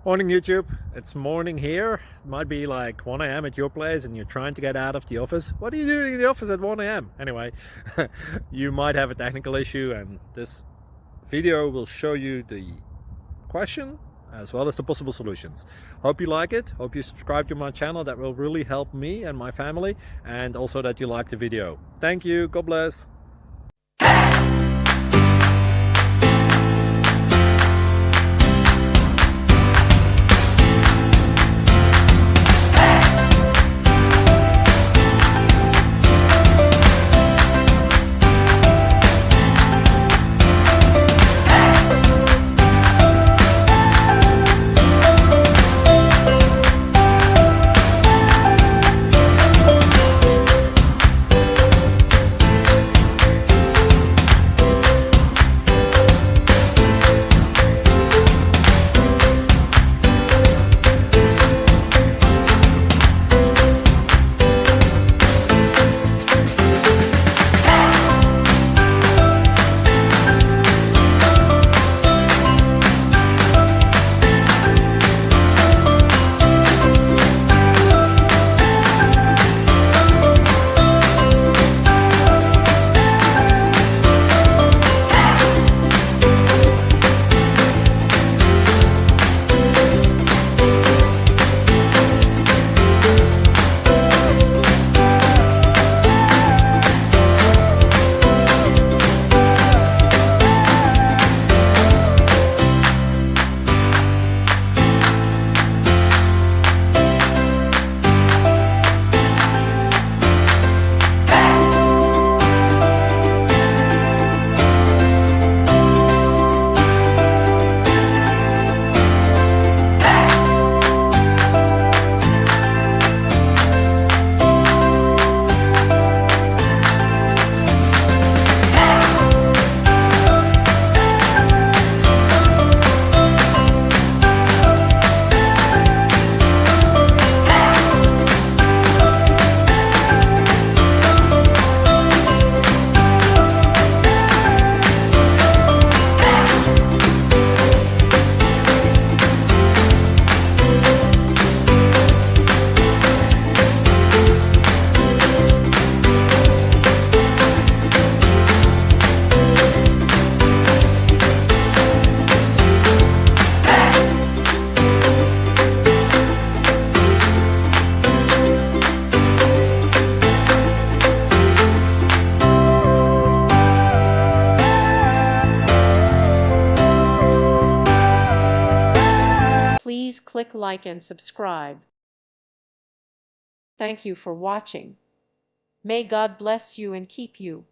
Morning YouTube, it's morning here. It might be like 1 a.m. at your place and you're trying to get out of the office. What are you doing in the office at 1 a.m.? Anyway, you might have a technical issue and this video will show you the question as well as the possible solutions. Hope you like it, hope you subscribe to my channel. That will really help me and my family, and also that you like the video. Thank you, God bless. Please click like and subscribe. Thank you for watching. May God bless you and keep you.